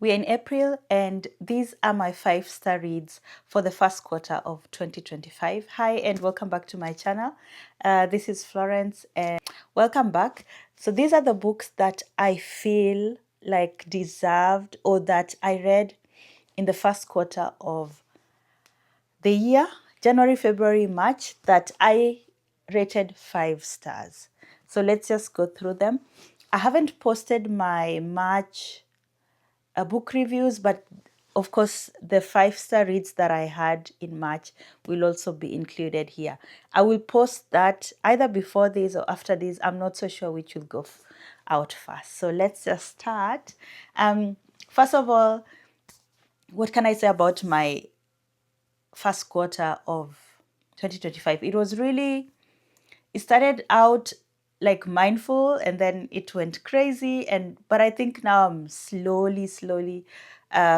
We're in April, and these are my 5-star reads for the first quarter of 2025. Hi, and welcome back to my channel. This is Florence, and welcome back. So these are the books that I feel like deserved or that I read in the first quarter of the year, January, February, March, that I rated 5 stars. So let's just go through them. I haven't posted my March book reviews, but of course the 5-star reads that I had in March will also be included here. I will post that either before this or after this. I'm not so sure which will go out first. So let's just start. First of all, what can I say about my first quarter of 2025? It started out like mindful, and then it went crazy, but I think now I'm slowly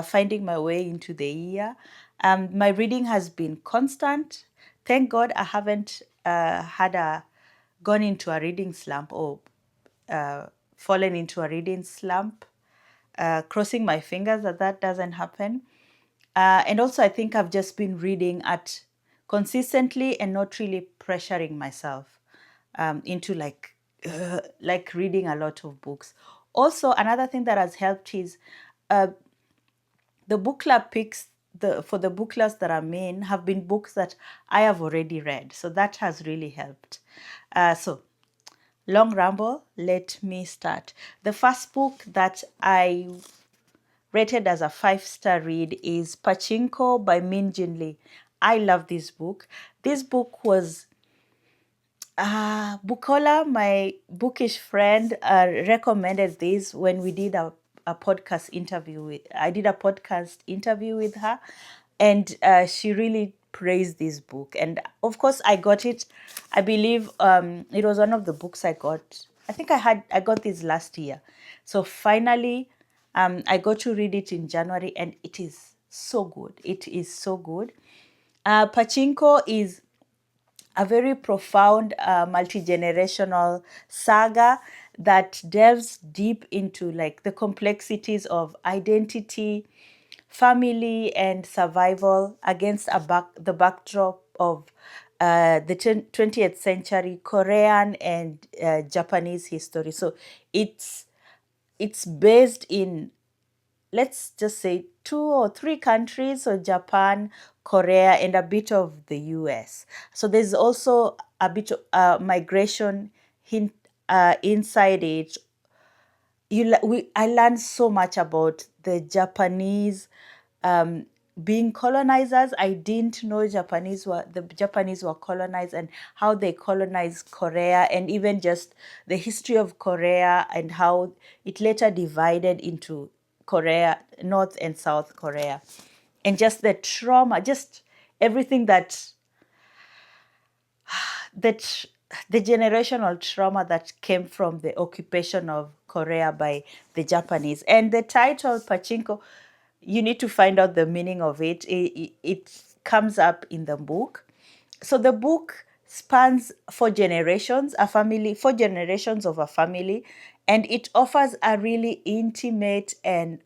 finding my way into the year. My reading has been constant. Thank God I haven't gone into a reading slump or fallen into a reading slump. Crossing my fingers that doesn't happen. And also, I think I've just been reading at consistently and not really pressuring myself into like reading a lot of books. Also, another thing that has helped is the book club picks for the book clubs that I'm in have been books that I have already read. So that has really helped. So long ramble, let me start. The first book that I rated as a 5-star read is Pachinko by Min Jin Lee. I love this book. This book was Bukola, my bookish friend, recommended this when we did a podcast interview. I did a podcast interview with her, and she really praised this book. And of course, I got it. I believe it was one of the books I got. I think I got this last year. So finally, I got to read it in January, and it is so good. It is so good. Pachinko is a very profound multi-generational saga that delves deep into like the complexities of identity, family, and survival against the backdrop of the 20th century Korean and Japanese history. So it's based in, let's just say, 2 or 3 countries, so Japan, Korea, and a bit of the US. So there's also a bit of migration inside it. I learned so much about the Japanese being colonizers. I didn't know the Japanese were colonized, and how they colonized Korea, and even just the history of Korea and how it later divided into Korea, North and South Korea, and just the trauma, just everything that the generational trauma that came from the occupation of Korea by the Japanese. And the title Pachinko, you need to find out the meaning of it. It comes up in the book. So the book spans 4 generations of a family, and it offers a really intimate and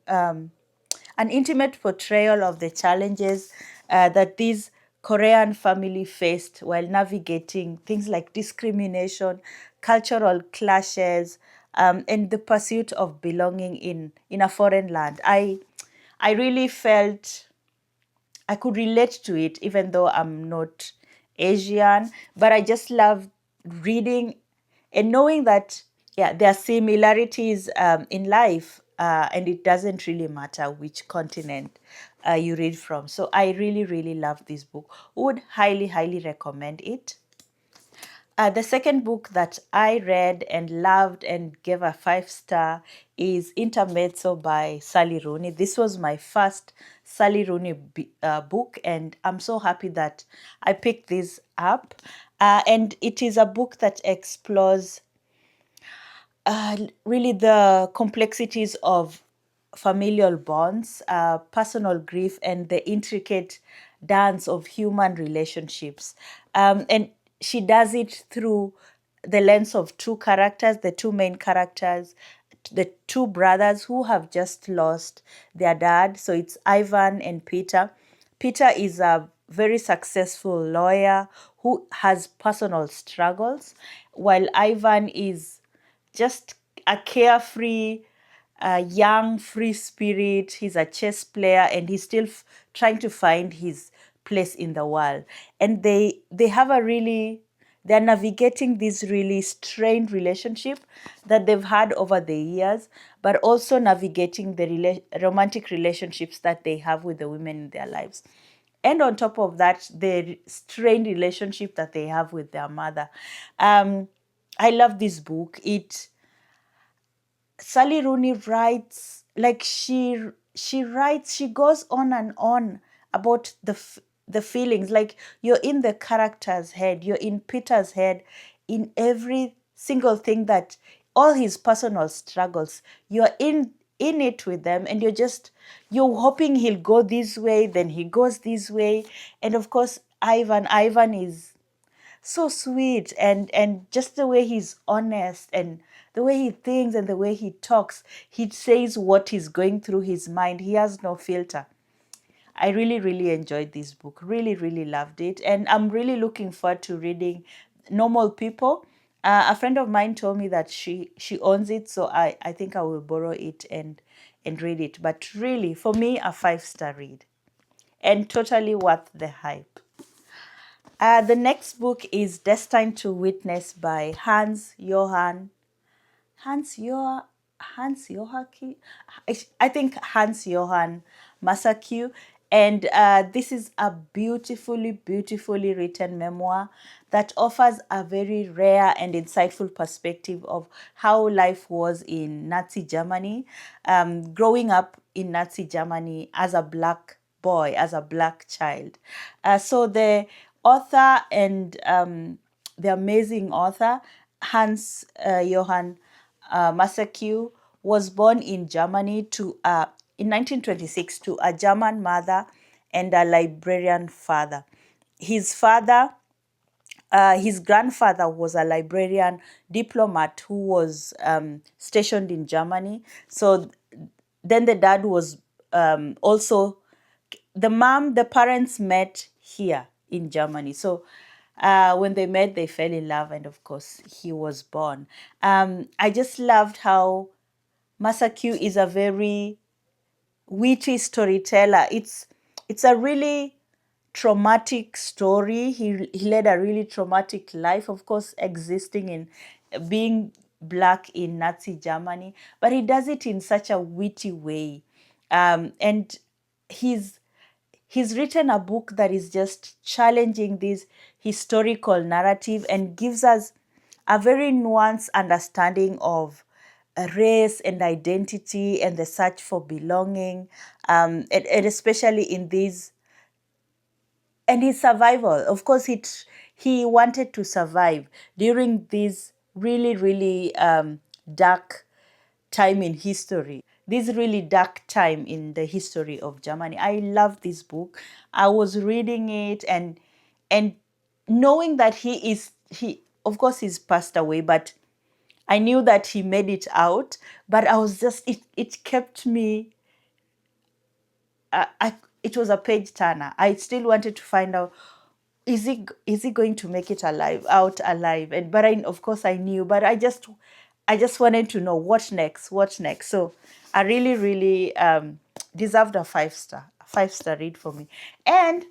an intimate portrayal of the challenges that these Korean family faced while navigating things like discrimination, cultural clashes, and the pursuit of belonging in a foreign land. I really felt I could relate to it, even though I'm not Asian, but I just love reading and knowing that, yeah, there are similarities in life, and it doesn't really matter which continent you read from. So I really love this book. Would highly recommend it. The second book that I read and loved and gave a 5-star is Intermezzo by Sally Rooney. This was my first Sally Rooney book, and I'm so happy that I picked this up. And it is a book that explores really the complexities of familial bonds, personal grief, and the intricate dance of human relationships. And she does it through the lens of 2 characters, the 2 main characters, the two brothers who have just lost their dad. So it's Ivan and Peter. Peter is a very successful lawyer who has personal struggles, while Ivan is just a carefree, young, free spirit. He's a chess player and he's still trying to find his place in the world. And they have a really, they're navigating this really strained relationship that they've had over the years, but also navigating the romantic relationships that they have with the women in their lives. And on top of that, the strained relationship that they have with their mother. I love this book. Sally Rooney writes like she goes on and on about the feelings. Like you're in the character's head, you're in Peter's head, in every single thing, that all his personal struggles, you're in it with them, and you're hoping he'll go this way, then he goes this way. And of course, Ivan is so sweet, and just the way he's honest, and the way he thinks, and the way he talks. He says what is going through his mind. He has no filter. I really, really enjoyed this book. Really, really loved it. And I'm really looking forward to reading Normal People. A friend of mine told me that she owns it, so I think I will borrow it and read it. But really, for me, a 5-star read, and totally worth the hype. The next book is Destined to Witness by Hans Joachim, I think Hans Johann Massaque. And this is a beautifully, beautifully written memoir that offers a very rare and insightful perspective of how life was in Nazi Germany, growing up in Nazi Germany as a black boy, as a black child. So the author and the amazing author, Hans Johann Massaque, was born in Germany in 1926 to a German mother and a librarian father. His grandfather was a librarian diplomat who was stationed in Germany. So then the dad was also, the parents met here in Germany. So when they met, they fell in love, and of course, he was born. I just loved how Massaque is a very witty storyteller. It's a really traumatic story. He led a really traumatic life, of course, existing in being black in Nazi Germany, but he does it in such a witty way. And he's written a book that is just challenging this historical narrative and gives us a very nuanced understanding of race and identity and the search for belonging, and especially in these, and his survival. Of course, he wanted to survive during this really, really dark time in history. This really dark time in the history of Germany. I love this book. I was reading it, and knowing that he of course he's passed away, but I knew that he made it out. But I was just, it kept me, it was a page turner. I still wanted to find out, is he going to make it out alive? And but of course I knew, but I just wanted to know what next. So I really, really deserved a 5-star read for me. And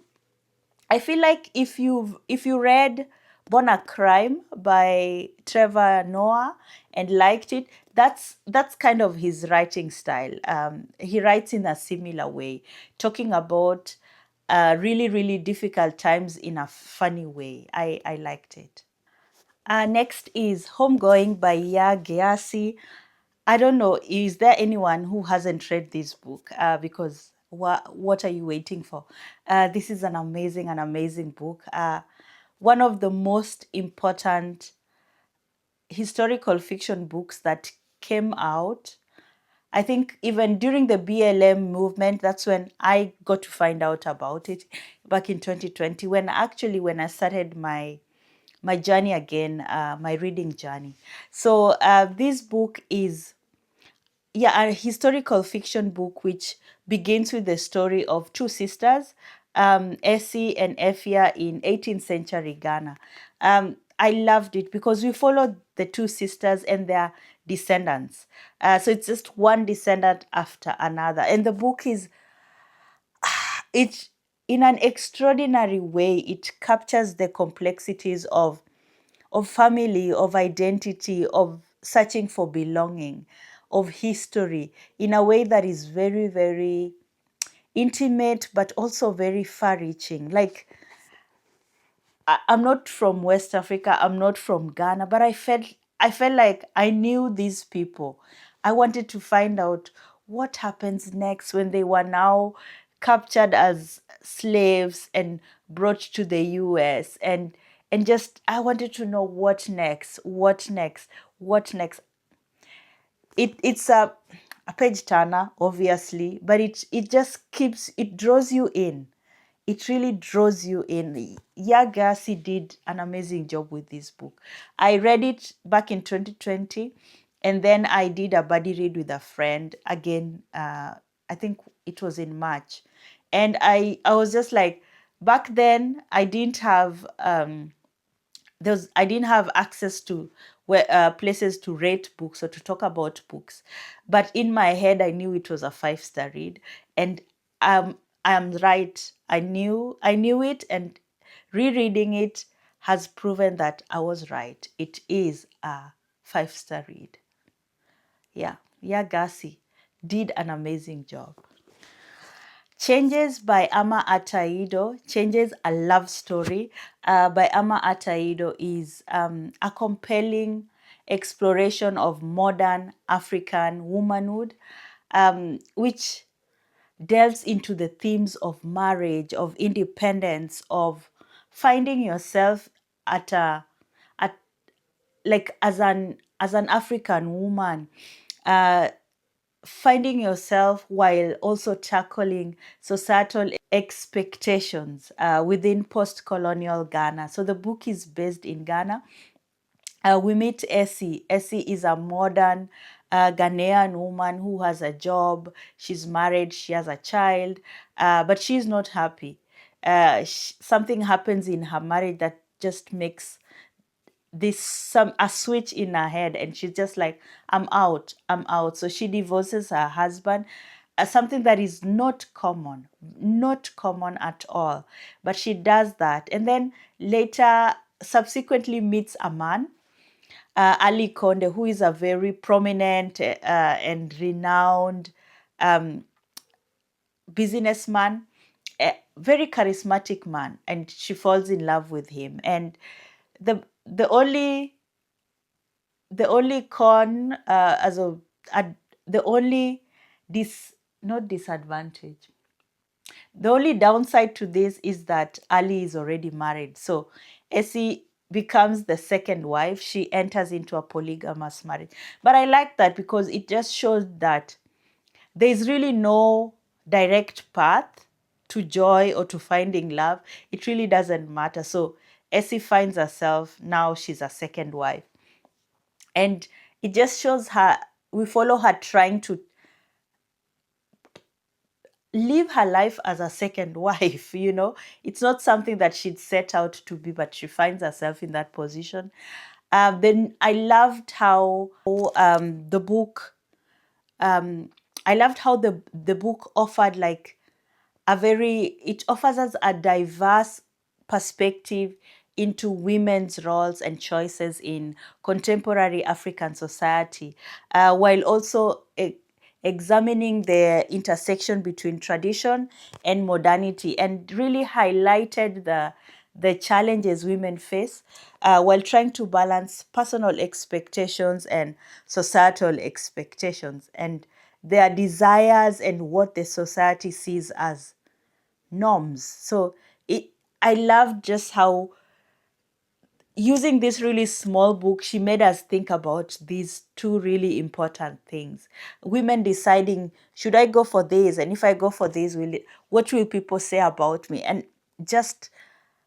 I feel like if you read Born a Crime by Trevor Noah and liked it, that's kind of his writing style. He writes in a similar way, talking about really, really difficult times in a funny way. I liked it. Next is Homegoing by Ya Gyasi. I don't know, is there anyone who hasn't read this book? Because what are you waiting for? This is an amazing book. One of the most important historical fiction books that came out. I think even during the BLM movement, that's when I got to find out about it back in 2020, when I started my journey again, my reading journey. So this book is a historical fiction book which begins with the story of two sisters, Essie and Ephia in 18th century Ghana. I loved it because we followed the two sisters and their descendants. So it's just one descendant after another. And the book is, it in an extraordinary way, it captures the complexities of family, of identity, of searching for belonging, of history, in a way that is very, very intimate, but also very far reaching. Like, I'm not from West Africa, I'm not from Ghana, but I felt like I knew these people. I wanted to find out what happens next when they were now captured as slaves and brought to the US, and just I wanted to know what next, what next, what next. It's a page turner, obviously, but it just keeps, it draws you in. It really draws you in. Yagasi did an amazing job with this book. I read it back in 2020, and then I did a buddy read with a friend again. I think it was in March, and I was just like, back then I didn't have I didn't have access to where places to rate books or to talk about books, but in my head I knew it was a 5-star read, and I'm right. I knew it, and rereading it has proven that I was right. It is a 5-star read. Yeah, Yagasi did an amazing job. Changes by Ama Ataido. Changes, a love story by Ama Ataido, is a compelling exploration of modern African womanhood, which delves into the themes of marriage, of independence, of finding yourself at like as an African woman, uh, finding yourself while also tackling societal expectations within post-colonial Ghana. So the book is based in Ghana. We meet Essie. Essie is a modern Ghanaian woman who has a job. She's married. She has a child, but she's not happy. Something happens in her marriage that just makes a switch in her head, and she's just like, I'm out. So she divorces her husband, something that is not common at all, but she does that, and then later subsequently meets a man, Ali Konde, who is a very prominent and renowned businessman, a very charismatic man, and she falls in love with him. And the only the only con as a ad, the only dis not disadvantage, the only downside to this is that Ali is already married. So Essie becomes the second wife. She enters into a polygamous marriage. But I like that because it just shows that there is really no direct path to joy or to finding love. It really doesn't matter. So Essie finds herself, now she's a second wife. And it just shows her, we follow her trying to live her life as a second wife. It's not something that she'd set out to be, but she finds herself in that position. Then I loved how the book I loved how the book offered like it offers us a diverse perspective into women's roles and choices in contemporary African society, while also examining the intersection between tradition and modernity, and really highlighted the challenges women face while trying to balance personal expectations and societal expectations, and their desires and what the society sees as norms. So I love just how, using this really small book, she made us think about these two really important things. Women deciding, should I go for this? And if I go for this, what will people say about me? And just,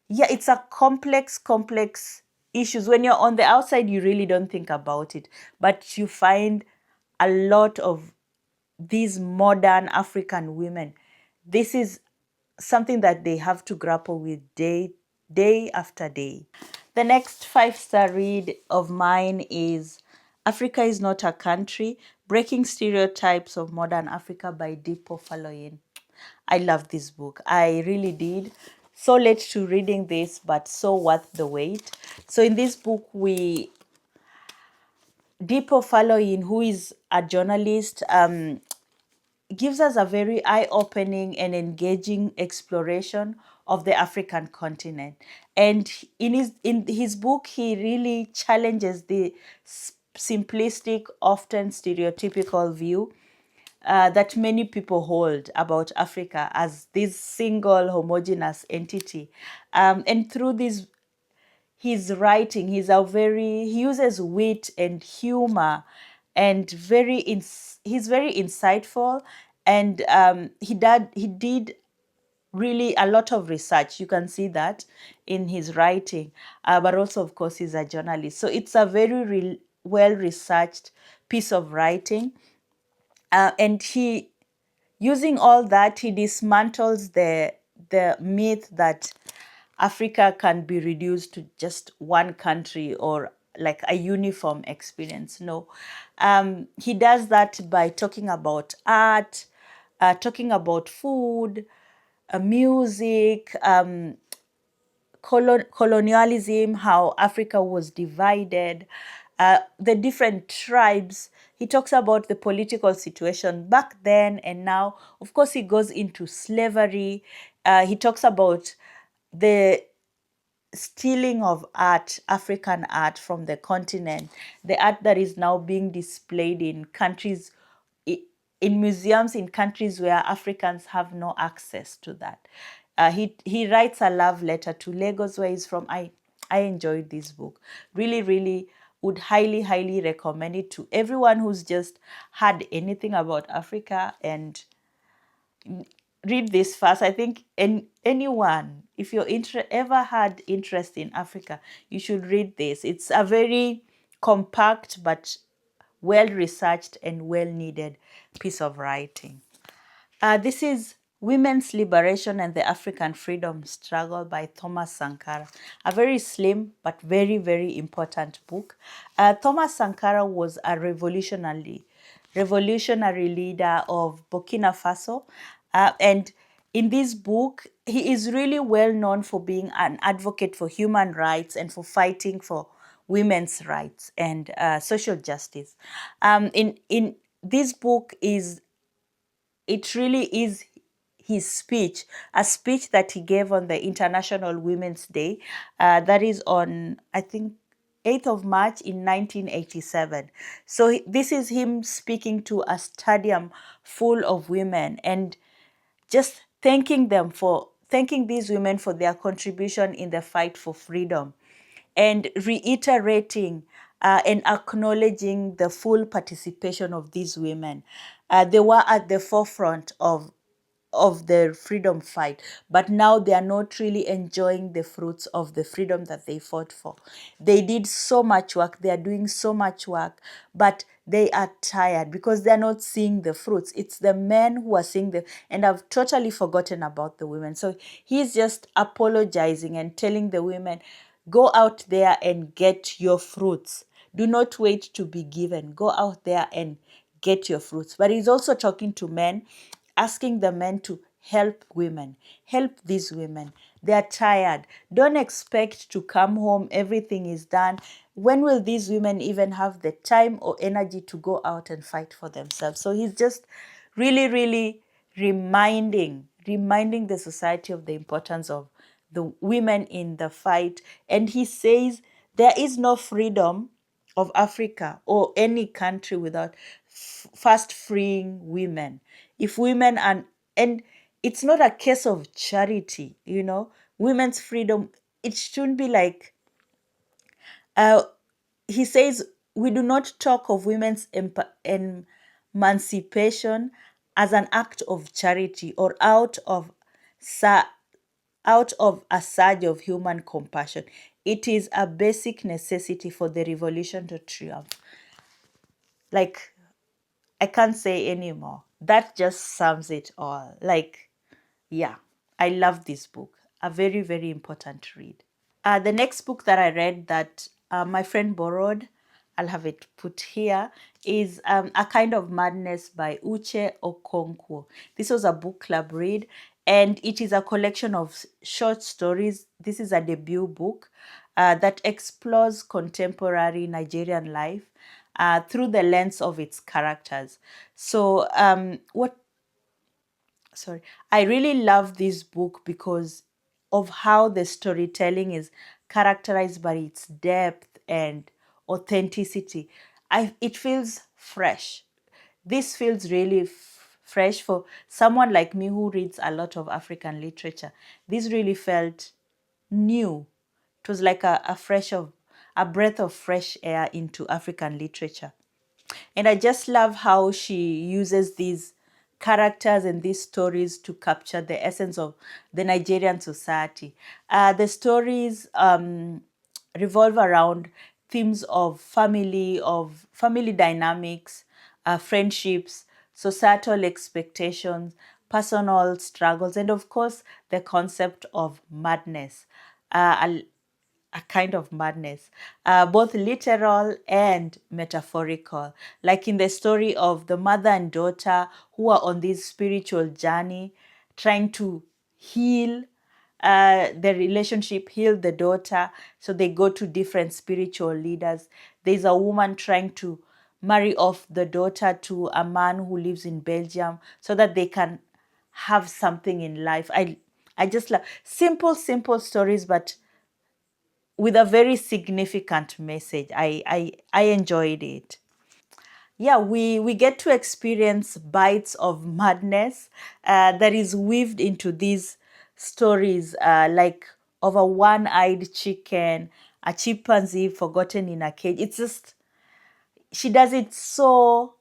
yeah, it's a complex issues. When you're on the outside, you really don't think about it, but you find a lot of these modern African women, this is something that they have to grapple with day after day. The next 5-star read of mine is Africa is Not a Country, Breaking Stereotypes of Modern Africa by Dipo Faloyin. I love this book. I really did. So late to reading this, but so worth the wait. So in this book, Dipo Faloyin, who is a journalist, gives us a very eye-opening and engaging exploration of the African continent. And in his book, he really challenges the simplistic, often stereotypical view that many people hold about Africa as this single homogeneous entity. And through this his writing, he uses wit and humor, and he's very insightful, and he did really a lot of research. You can see that in his writing, but also, of course, he's a journalist. So it's a very well researched piece of writing, and he using all that, he dismantles the myth that Africa can be reduced to just one country or like a uniform experience. No, he does that by talking about art, talking about food, music, colonialism, how Africa was divided, the different tribes. He talks about the political situation back then and now. Of course, he goes into slavery. He talks about the stealing of art, African art from the continent, the art that is now being displayed in countries, in museums in countries where Africans have no access to that. He writes a love letter to Lagos, where he's from. I enjoyed this book. Really, really would highly recommend it to everyone who's just had anything about Africa and read this first. I think anyone, if you're ever had interest in Africa, you should read this. It's a very compact but well researched and well needed piece of writing. This is Women's Liberation and the African Freedom Struggle by Thomas Sankara. A very slim but very important book. Thomas Sankara was a revolutionary leader of Burkina Faso. And in this book, he is really well known for being an advocate for human rights and for fighting for women's rights and social justice. In this book it really is his speech, a speech that he gave on the International Women's Day, that is on, I think, 8th of March in 1987. So this is him speaking to a stadium full of women and just thanking these women for their contribution in the fight for freedom, and reiterating and acknowledging the full participation of these women. They were at the forefront of the freedom fight, but now they are not really enjoying the fruits of the freedom that they fought for. They did so much work, they are doing so much work, but they are tired because they're not seeing the fruits. It's the men who are seeing them, and I've totally forgotten about the women. So he's just apologizing and telling the women, go out there and get your fruits. Do not wait to be given. Go out there and get your fruits. But he's also talking to men, asking the men to help women, help these women. They are tired. Don't expect to come home, everything is done. When will these women even have the time or energy to go out and fight for themselves? So he's just really reminding the society of the importance of the women in the fight. And he says there is no freedom of Africa or any country without first freeing women. If women and it's not a case of charity, women's freedom, it shouldn't be like, he says, we do not talk of women's emancipation as an act of charity or out of a surge of human compassion. It is a basic necessity for the revolution to triumph. Like, I can't say anymore. that just sums it all. Like, yeah, I love this book. A very, very important read. The next book that I read that my friend borrowed, I'll have it put here, is A Kind of Madness by Uche Okonkwo. This was a book club read, and it is a collection of short stories. This is a debut book that explores contemporary Nigerian life through the lens of its characters. So, I really love this book because of how the storytelling is characterized by its depth and authenticity. It feels fresh. This feels really fresh for someone like me who reads a lot of African literature. This really felt new. It was like a breath of fresh air into African literature. And I just love how she uses these characters and these stories to capture the essence of the Nigerian society. The stories revolve around themes of family dynamics, friendships, societal expectations, personal struggles, and of course, the concept of madness. A kind of madness, both literal and metaphorical. Like in the story of the mother and daughter who are on this spiritual journey, trying to heal the relationship, heal the daughter. So they go to different spiritual leaders. There's a woman trying to marry off the daughter to a man who lives in Belgium so that they can have something in life. I just love simple stories, but with a very significant message. I enjoyed it. Yeah, we get to experience bites of madness that is weaved into these stories, like of a one-eyed chicken, a chimpanzee forgotten in a cage. It's just, she does it so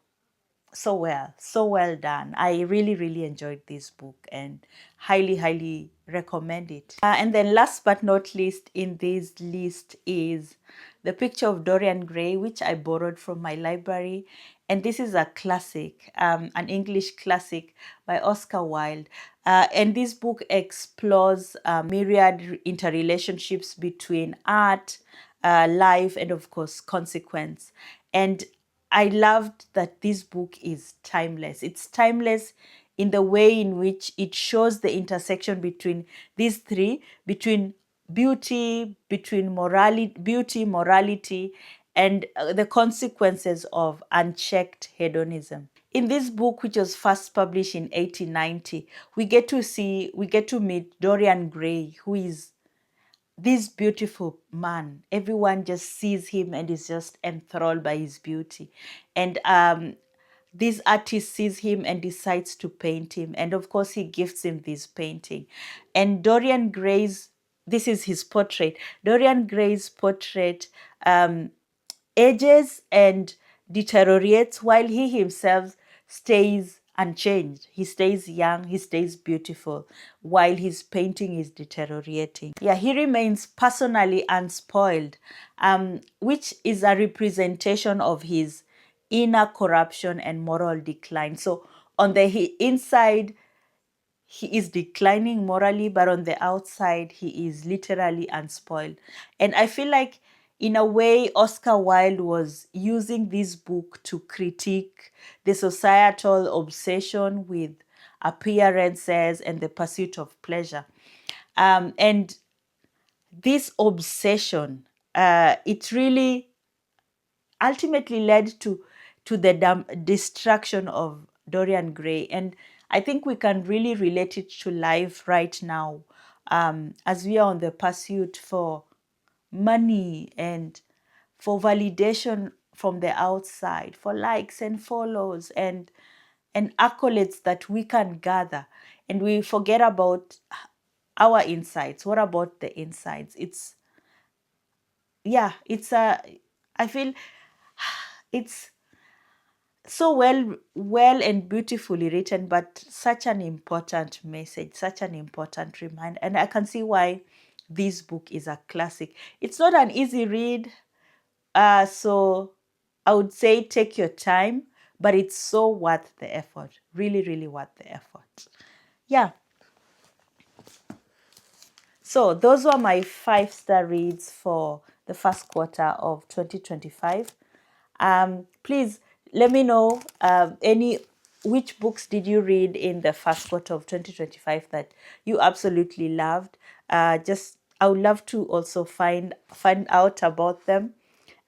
well done. I really enjoyed this book and highly recommend it. And then last but not least in this list is The Picture of Dorian Gray, which I borrowed from my library. And this is a classic, an English classic by Oscar Wilde. And this book explores myriad interrelationships between art, life, and of course, consequence. And I loved that this book is timeless. It's timeless in the way in which it shows the intersection between these three, between beauty, morality, and the consequences of unchecked hedonism. In this book, which was first published in 1890, we get to meet Dorian Gray, who is this beautiful man. Everyone just sees him and is just enthralled by his beauty. And this artist sees him and decides to paint him. And of course, he gifts him this painting. And this is his portrait. Dorian Gray's portrait ages and deteriorates while he himself stays unchanged. He stays young, he stays beautiful while his painting is deteriorating. Yeah, he remains personally unspoiled, which is a representation of his inner corruption and moral decline. So on the inside, he is declining morally, but on the outside, he is literally unspoiled. And I feel like, in a way, Oscar Wilde was using this book to critique the societal obsession with appearances and the pursuit of pleasure. And this obsession, it really ultimately led to the destruction of Dorian Gray. And I think we can really relate it to life right now, as we are on the pursuit for money and for validation from the outside, for likes and follows and accolades that we can gather. And we forget about our insides. What about the insides? I feel it's so well and beautifully written, but such an important message, such an important reminder. And I can see why this book is a classic. It's not an easy read, so I would say take your time, but it's so worth the effort. Really, really worth the effort. Yeah. So those were my 5-star reads for the first quarter of 2025. Please let me know which books did you read in the first quarter of 2025 that you absolutely loved. I would love to also find out about them,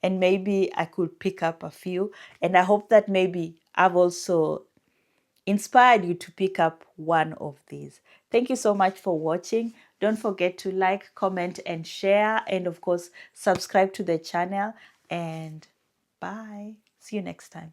and maybe I could pick up a few. And I hope that maybe I've also inspired you to pick up one of these. Thank you so much for watching. Don't forget to like, comment, and share. And of course, subscribe to the channel. And bye. See you next time.